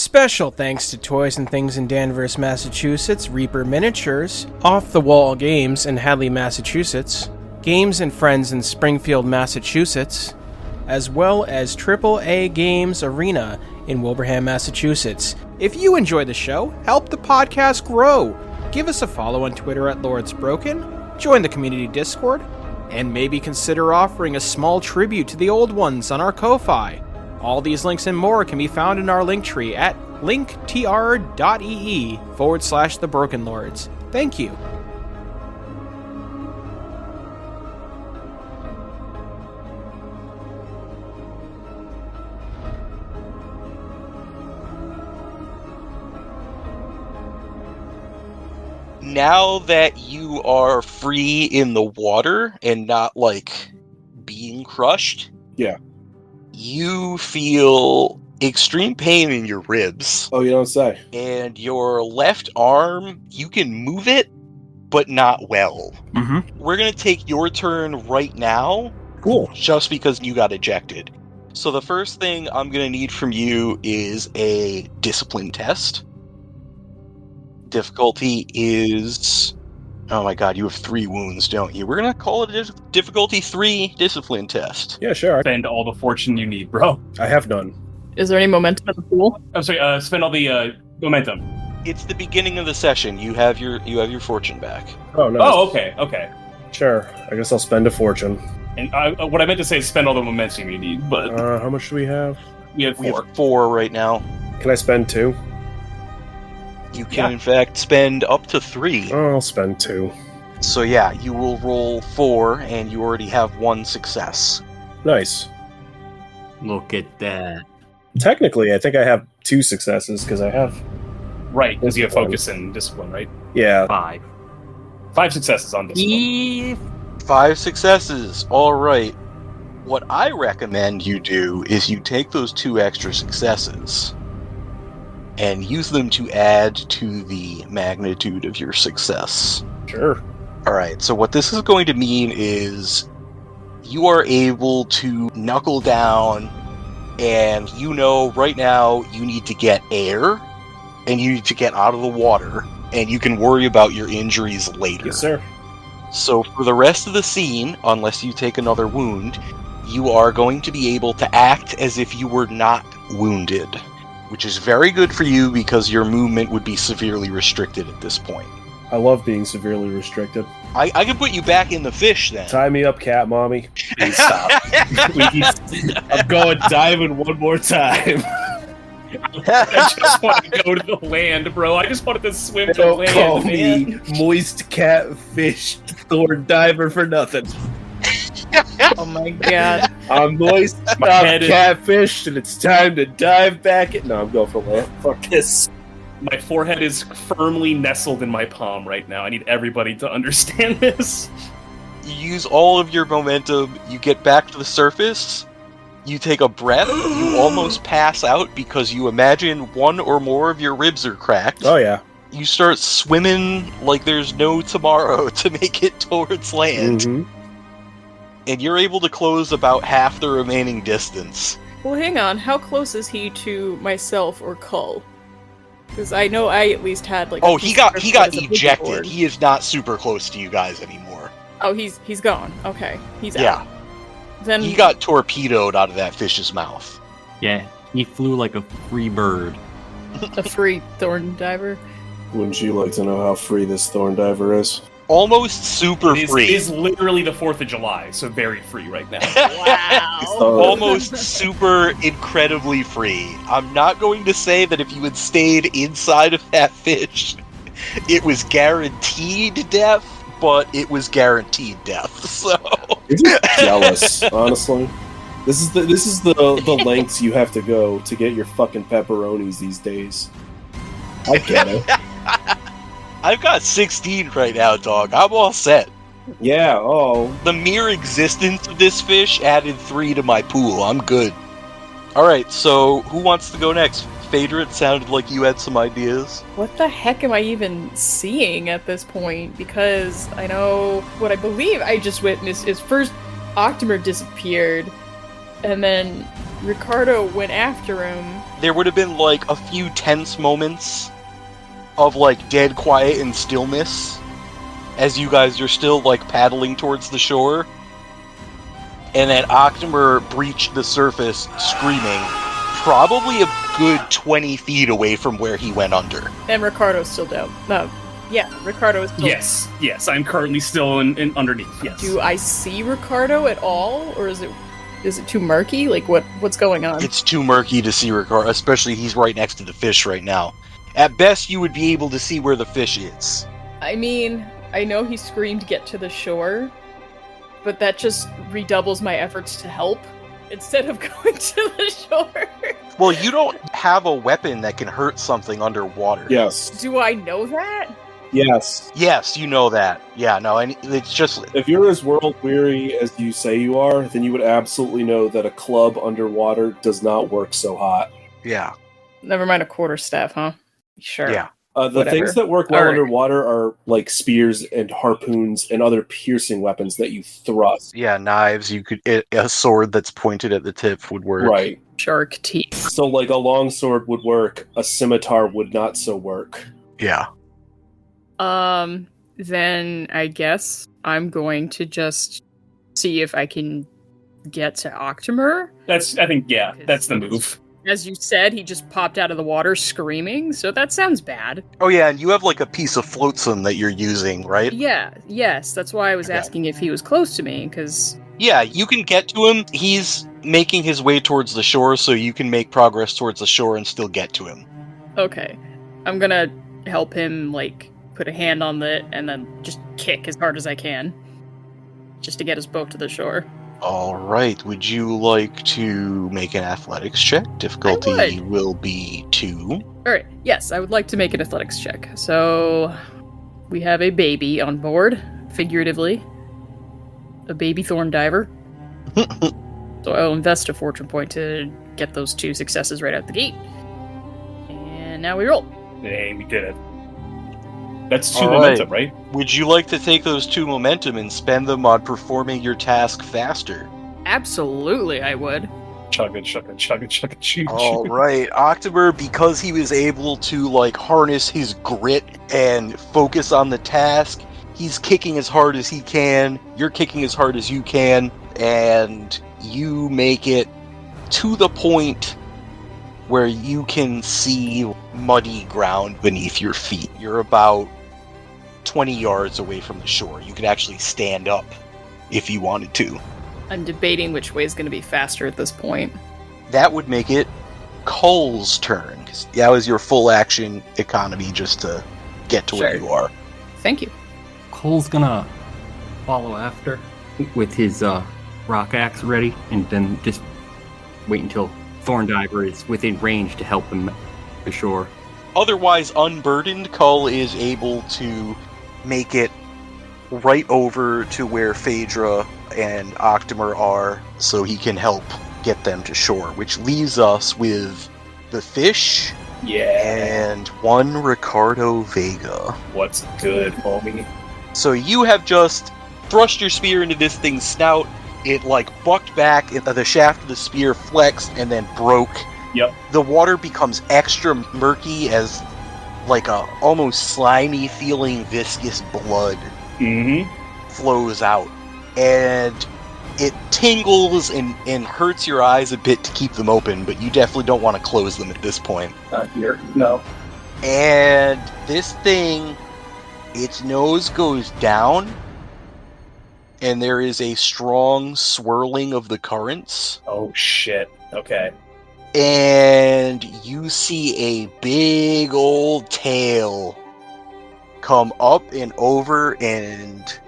Special thanks to Toys and Things in Danvers, Massachusetts, Reaper Miniatures, Off the Wall Games in Hadley, Massachusetts, Games and Friends in Springfield, Massachusetts, as well as AAA Games Arena in Wilbraham, Massachusetts. If you enjoy the show, help the podcast grow. Give us a follow on Twitter at LordsBroken, join the community Discord, and maybe consider offering a small tribute to the old ones on our Ko-Fi. All these links and more can be found in our link tree at linktr.ee/thebrokenlords. Thank you. Now that you are free in the water and not, being crushed... Yeah. You feel extreme pain in your ribs. Oh, you don't say. And your left arm, you can move it, but not well. Mm-hmm. We're going to take your turn right now. Cool. Just because you got ejected. So the first thing I'm going to need from you is a discipline test. Difficulty is... Oh my god, you have 3 wounds, don't you? We're going to call it a difficulty 3 discipline test. Yeah, sure. Spend all the fortune you need, bro. I have none. Is there any momentum in the pool? I'm sorry, spend all the momentum. It's the beginning of the session. You have your fortune back. Oh, no. Oh, okay. Sure. I guess I'll spend a fortune. And what I meant to say is spend all the momentum you need, but... How much do we have? we have 4. We have 4 right now. Can I spend 2? You can, in fact, spend up to 3. Oh, I'll spend 2. So yeah, you will roll 4, and you already have 1 success. Nice. Look at that. Technically, I think I have 2 successes, because I have... Right, because you have focus and discipline, right? Yeah. 5. 5 successes on discipline. 5 successes. All right. What I recommend you do is you take those 2 extra successes and use them to add to the magnitude of your success. Sure. All right, so what this is going to mean is you are able to knuckle down, and you know right now you need to get air, and you need to get out of the water, and you can worry about your injuries later. Yes, sir. So for the rest of the scene, unless you take another wound, you are going to be able to act as if you were not wounded, which is very good for you because your movement would be severely restricted at this point. I love being severely restricted. I can put you back in the fish then. Tie me up, cat mommy. Please stop. Please. I'm going diving one more time. I just want to go to the land, bro. I just wanted to swim to Don't land, call man. me moist catfish thorn diver for nothing. Oh my god. I'm moist head is- catfish, and it's time to dive back in. No, I'm going for land. Fuck this. My forehead is firmly nestled in my palm right now. I need everybody to understand this. You use all of your momentum, you get back to the surface, you take a breath, you almost pass out because you imagine 1 or more of your ribs are cracked. Oh, yeah. You start swimming like there's no tomorrow to make it towards land. Mm-hmm. And you're able to close about half the remaining distance. Well, hang on. How close is he to myself or Cull? Because I know I at least had Oh, he got as a ejected. board. He is not super close to you guys anymore. Oh, he's gone. Okay, he's Yeah. out. Then He got torpedoed out of that fish's mouth. Yeah, he flew like a free bird. a free thorn diver. Wouldn't you like to know how free this thorn diver is? Almost super It free. is literally the 4th of July, so very free right now. Almost super incredibly free. I'm not going to say that if you had stayed inside of that fish, it was guaranteed death, but it was guaranteed death. So You're just jealous, honestly. This is the lengths you have to go to get your fucking pepperonis these days. I get it. I've got 16 right now, dog. I'm all set. Yeah, oh. The mere existence of this fish added 3 to my pool. I'm good. Alright, so who wants to go next? Phaedra, it sounded like you had some ideas. What the heck am I even seeing at this point? Because I know what I believe I just witnessed is first Octomer disappeared, and then Ricardo went after him. There would have been like a few tense moments of like dead quiet and stillness as you guys are still like paddling towards the shore. And then Octomer breached the surface screaming, probably a good 20 feet away from where he went under. And Ricardo's still down. No. Yeah, Ricardo is still Yes, I'm currently still in underneath, yes. Do I see Ricardo at all? Or is it too murky? Like, what's going on? It's too murky to see Ricardo, especially he's right next to the fish right now. At best, you would be able to see where the fish is. I mean, I know he screamed get to the shore, but that just redoubles my efforts to help instead of going to the shore. Well, you don't have a weapon that can hurt something underwater. Yes. Do I know that? Yes. Yes, you know that. Yeah, no, and it's just... If you're as world weary as you say you are, then you would absolutely know that a club underwater does not work so hot. Yeah. Never mind a quarterstaff, huh? Sure. Yeah. The Whatever. things that work well Alright. underwater are like spears and harpoons and other piercing weapons that you thrust. Yeah, knives, you could... A sword that's pointed at the tip would work. Right. Shark teeth. So like a longsword would work, a scimitar would not so work. Yeah. Then I guess I'm going to just see if I can get to Octomer. That's the move. As you said, he just popped out of the water screaming, so that sounds bad. Oh yeah, and you have like a piece of flotsam that you're using, right? Yes, that's why I was Okay. asking if he was close to me, because... Yeah, you can get to him. He's making his way towards the shore, so you can make progress towards the shore and still get to him. Okay. I'm gonna help him, like, put a hand on it and then just kick as hard as I can. Just to get us both to the shore. Alright, would you like to make an athletics check? Difficulty would. will be 2. Alright, yes, I would like to make an athletics check. So, we have a baby on board, figuratively. A baby thorn diver. So I'll invest a fortune point to get those 2 successes right out the gate. And now we roll. Hey, we did it. That's 2 All momentum, right? Would you like to take those 2 momentum and spend them on performing your task faster? Absolutely, I would. Chug it, choo. Alright, October, because he was able to like harness his grit and focus on the task, he's kicking as hard as he can, you're kicking as hard as you can, and you make it to the point where you can see muddy ground beneath your feet. You're about 20 yards away from the shore. You could actually stand up if you wanted to. I'm debating which way is going to be faster at this point. That would make it Cull's turn. 'Cause that was your full action economy just to get to where Sure. you are. Thank you. Cole's gonna follow after with his rock axe ready, and then just wait until Thorndiver is within range to help him ashore. Otherwise unburdened, Cull is able to make it right over to where Phaedra and Octomer are so he can help get them to shore, which leaves us with the fish Yeah. and 1 Ricardo Vega. What's good, homie? So you have just thrust your spear into this thing's snout. It like bucked back, the shaft of the spear flexed and then broke. Yep. The water becomes extra murky as like a almost slimy feeling viscous blood Mm-hmm. flows out. And it tingles and hurts your eyes a bit to keep them open, but you definitely don't want to close them at this point. Not here. No. And this thing, its nose goes down, and there is a strong swirling of the currents, Oh, shit. Okay. and you see a big old tail come up and over and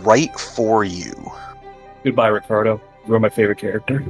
right for you. Goodbye, Ricardo. You are my favorite character.